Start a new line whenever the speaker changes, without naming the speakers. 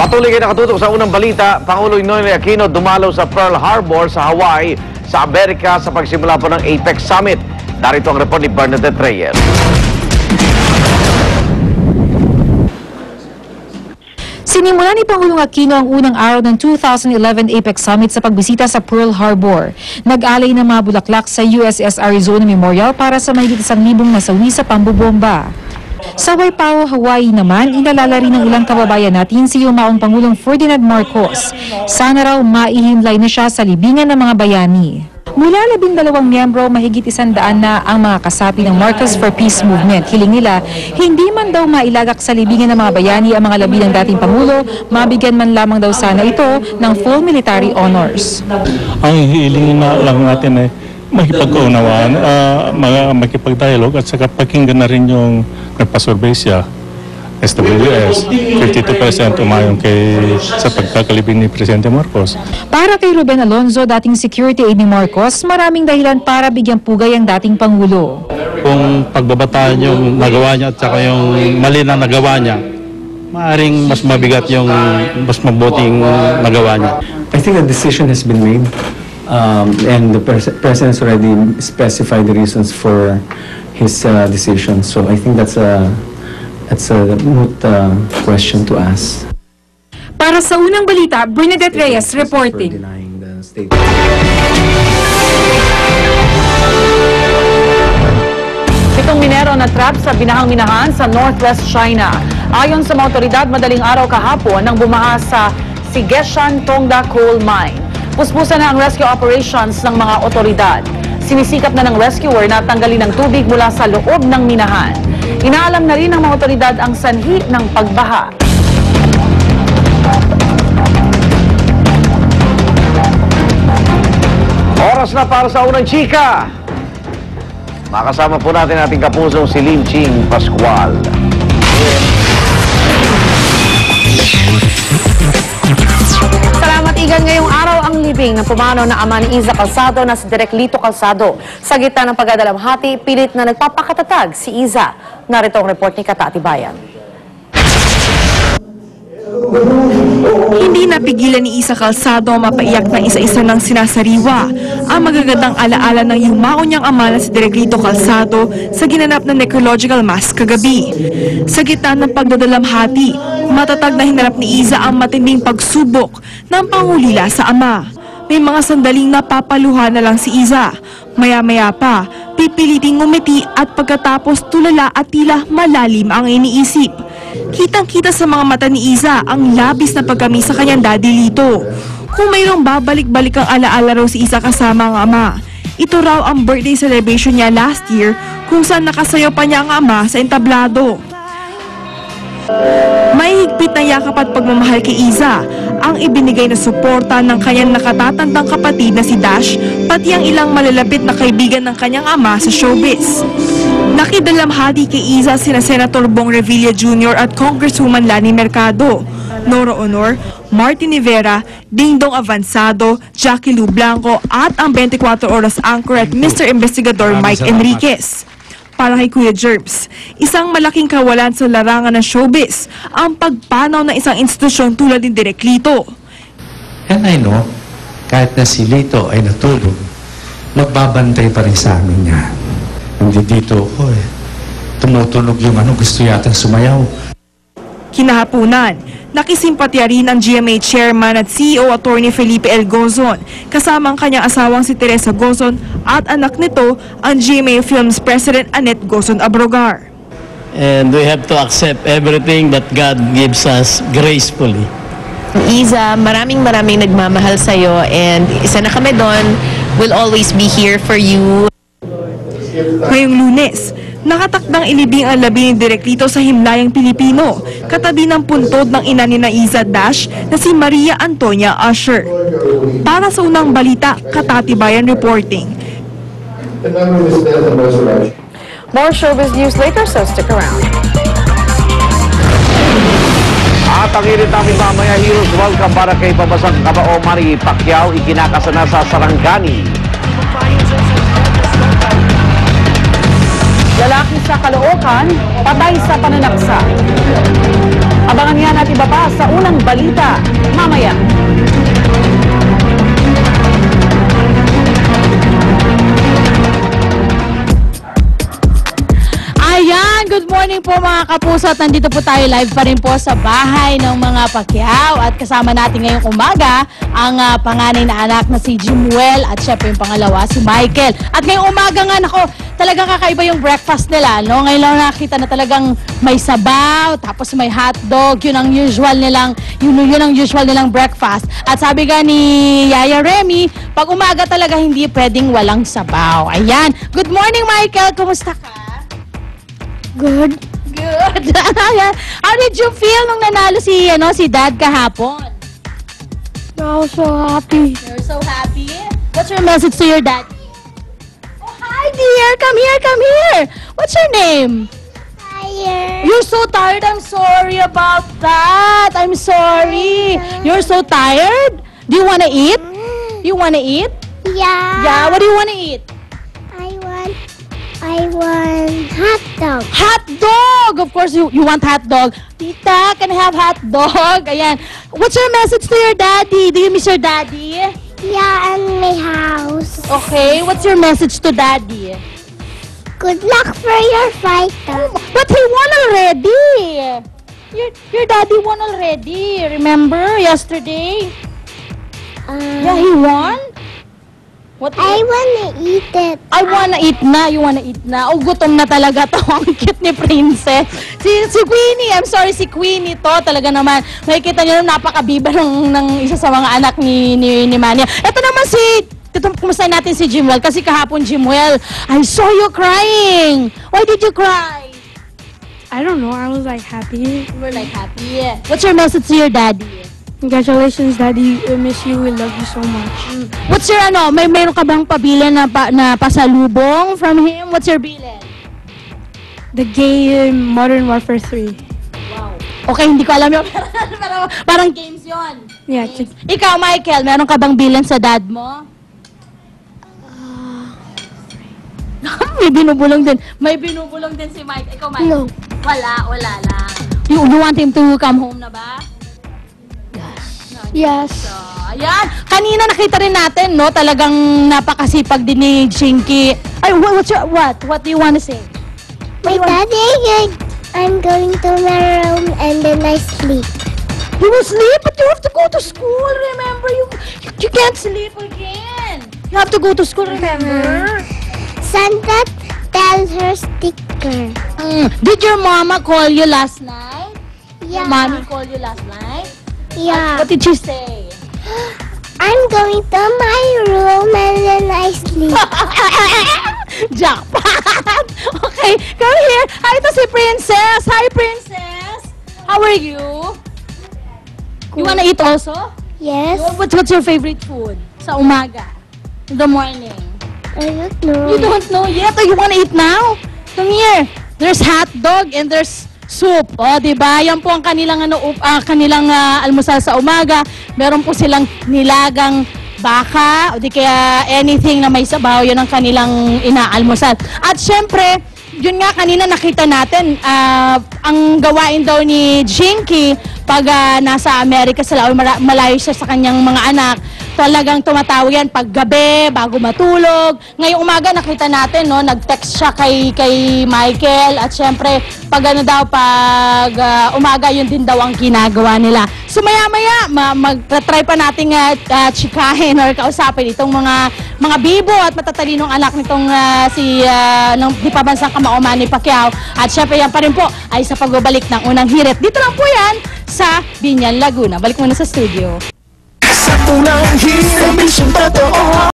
Patuloy kayo nakatutok sa unang balita. Pangulong Noynoy Aquino dumalaw sa Pearl Harbor sa Hawaii sa Amerika sa pagsimula po ng APEC Summit. Narito ang report ni Bernadette Reyes.
Sinimula ni Pangulong Aquino ang unang araw ng 2011 APEC Summit sa pagbisita sa Pearl Harbor. Nag-alay ng mga bulaklak sa USS Arizona Memorial para sa mahigit 1,000 nasawi sa pambobomba. Sa Waipahu, Hawaii naman, inalala rin ng ilang kababayan natin si yumaong Pangulong Ferdinand Marcos. Sana raw maihinlay na siya sa libingan ng mga bayani. Mula 12 miyembro, mahigit 100 na ang mga kasapi ng Marcos for Peace Movement. Hiling nila, hindi man daw mailagak sa libingan ng mga bayani ang mga labi ng dating Pangulo, mabigyan man lamang daw sana ito ng full military honors.
Ang hiling na lang natin ay makipagkaunawaan, makipag-dialogue at saka pakinggan na rin yung nagpasurvey siya. SWS, 52% umayon sa pagkakalibing ni Presidente Marcos.
Para kay Ruben Alonzo, dating security aide ni Marcos, maraming dahilan para bigyang pugay ang dating Pangulo.
Kung pagbabataan yung nagawa niya at saka yung mali na nagawa niya, maaaring mas mabigat yung mas mabuting nagawa niya.
I think a decision has been made and the President has already specified the reasons for his decision. So I think that's a moot question to ask.
Para sa unang balita, Bernadette Reyes reporting.
Pitong minero na trap sa binahang-minahan sa Northwest China. Ayon sa mga otoridad, madaling araw kahapon nang bumaha sa Sigeshan Tongda Coal Mine. Puspusan na ang rescue operations ng mga otoridad. Sinisikap na ng rescuer na tanggalin ang tubig mula sa loob ng minahan. Inaalam na rin ng mga otoridad ang sanhi ng pagbaha.
Oras na para sa unang chika. Makasama po natin ating kapusong si Lim Ching Pascual.
Salamat Igan, ngayong araw ang libing ng pumanaw na ama ni Iza Calzado na si Direk Lito Calzado. Sa gitna ng pagdadalamhati, pilit na nagpapakatatag si Iza. Narito ang report ni Kata Atibayan.
Hindi napigilan ni Iza Calzado ang mapaiyak ng isa-isa ng sinasariwa ang magagandang alaala ng yumao niyang ama na si Direk Lito Calzado sa ginanap na necrological mass kagabi. Sa gitna ng pagdadalamhati, matatag na hinarap ni Iza ang matinding pagsubok ng pangulila sa ama. May mga sandaling napapaluha na lang si Iza. Maya-maya pa, pipiliting ngumiti at pagkatapos tulala at tila malalim ang iniisip. Kitang-kita sa mga mata ni Iza ang labis na pagkami sa kanyang daddy Lito. Kung mayroong babalik-balik ang alaala raw si Iza kasama ang ama, ito raw ang birthday celebration niya last year kung saan nakasayaw pa niya ang ama sa entablado. May higpit na yakap at pagmamahal kay Iza ang ibinigay na suporta ng kanyang nakatatandang kapatid na si Dash, pati ang ilang malalapit na kaibigan ng kanyang ama sa showbiz. Nakidalamhati kay Iza sina Senator Bong Revilla Jr. at Congresswoman Lani Mercado, Nora Honor, Martin Rivera, Dingdong Avansado, Jackie Lou Blanco at ang 24 oras anchor at Mr. Investigador Mike Enriquez. Para kay Kuya Jerbs, isang malaking kawalan sa larangan ng showbiz ang pagpanaw ng isang institusyon tulad ni Direk Lito.
And I know, kahit na si Lito ay natulog, magbabantay pa rin sa amin niya. Hindi dito ako tumutunog yung gusto yatang sumayaw.
Kinahapunan, nakisimpatya rin ang GMA Chairman at CEO Attorney Felipe L. Gozon, kasama ang kanyang asawang si Teresa Gozon at anak nito ang GMA Films President Annette Gozon Abrogar.
And we have to accept everything that God gives us gracefully.
Iza, maraming nagmamahal sa'yo and isa na kami doon, we'll always be here for you.
Ngayong Lunes, nakatakdang ilibing ang labi ni Direk Lito sa himlayang Pilipino, katabi ng puntod ng ina ni Iza Dash na si Maria Antonia Usher. Para sa unang balita, Kata Atibayan reporting.
More showbiz news later, so stick around.
At ang ilit namin mamaya, Heroes Welcome para kay Pabasang Kabao Manny Pacquiao, ikinakasana sa Sarangani.
Lalaki sa Caloocan, patay sa pananaksa. Abangan yan at iba pa sa unang balita mamaya.
Ayan, good morning po mga kapuso at nandito po tayo live pa rin po sa bahay ng mga Pacquiao at kasama natin ngayong umaga ang panganay na anak na si Jimuel at syempre yung pangalawa si Michael. At ngayong umaga nga nako, talagang kakaiba yung breakfast nila, no? Ngayon lang nakita na talagang may sabaw, tapos may hotdog, yun ang usual nilang breakfast. At sabi nga ni Yaya Remy, pag umaga talaga hindi pwedeng walang sabaw. Ayan, good morning Michael, kumusta ka?
Good.
Good. How did you feel nung nanalo si Dad kahapon?
I was so happy.
You're so happy? What's your message to your dad? Oh, hi dear. Come here. What's your name?
Tired.
You're so tired. I'm sorry about that. I'm sorry. You're so tired? Do you want to eat? You want to eat?
Yeah.
Yeah. What do you want to eat?
I want hot dog.
Hot dog! Of course, you want hot dog. Tita, can I have hot dog? Ayan. What's your message to your daddy? Do you miss your daddy?
Yeah, in my house.
Okay, what's your message to daddy?
Good luck for your fight.
But he won already. Your daddy won already. Remember yesterday? Yeah, he won? What?
I wanna eat it.
I wanna eat na. You wanna eat na. Oh, gutom na talaga to. Ang cute ni Princess. Si Queenie. I'm sorry, si Queenie to. Talaga naman. Makikita niyo napakabiba ng isa sa mga anak ni Mania. Ito naman kumusta natin si Jimuel. Kasi kahapon, Jimuel, I saw you crying. Why did you cry?
I don't know. I was like happy.
You were like happy. What's your message to your daddy?
Congratulations, Daddy. We miss you. We love you so much.
What's your mayroon ka bang pabilin na pasalubong from him? What's your bilin?
The game Modern Warfare 3.
Wow. Okay, hindi ko alam yun. Parang games yun.
Yeah.
Ikaw, Michael, meron ka bang bilin sa dad mo? May binubulong din. May binubulong din si Mike. Ikaw, Mike?
No.
Wala lang. You want him to come home na ba?
Yes.
So, ayan. Kanina nakita rin natin, no? Talagang napakasipag din ni Jinky. Ay, what? What do you want to say?
My daddy, I'm going to my room and then I sleep.
You will sleep, but you have to go to school. Remember, you can't sleep again. You have to go to school, remember?
Santa tells her sticker.
Did your mama call you last night?
Yeah.
Your mommy called you last night?
Yeah.
What did she say?
I'm going to my room and then I sleep.
Jackpot! Okay, come here. Hi, ito si Princess. Hi, Princess. How are you? You wanna eat also?
Yes.
What's your favorite food sa umaga? In the morning?
I don't know.
You don't know yet? Or you wanna eat now? Come here. There's hot dog and there's soup. O, diba? Yan po ang kanilang, almusal sa umaga. Meron po silang nilagang baka o di kaya anything na may sabaw. Yun ang kanilang inaalmusal. At syempre, yun nga kanina nakita natin, ang gawain daw ni Jinky pag nasa Amerika sila o malayo siya sa kanyang mga anak, talagang tumatawag yan pag gabi, bago matulog. Ngayong umaga nakita natin, no, nag-text siya kay Michael at syempre pag pag umaga yun din daw ang ginagawa nila. So maya-maya mag-try pa nating chikahin or kausapin itong mga bibo at matatalinong anak nitong ng di pa bansang kamao Manny Pacquiao. At syempre yan pa rin po ay sa pagbabalik ng unang hirit. Dito lang po yan sa Binyan, Laguna. Balik muna sa studio.
Sa unang hirit, mission totoo.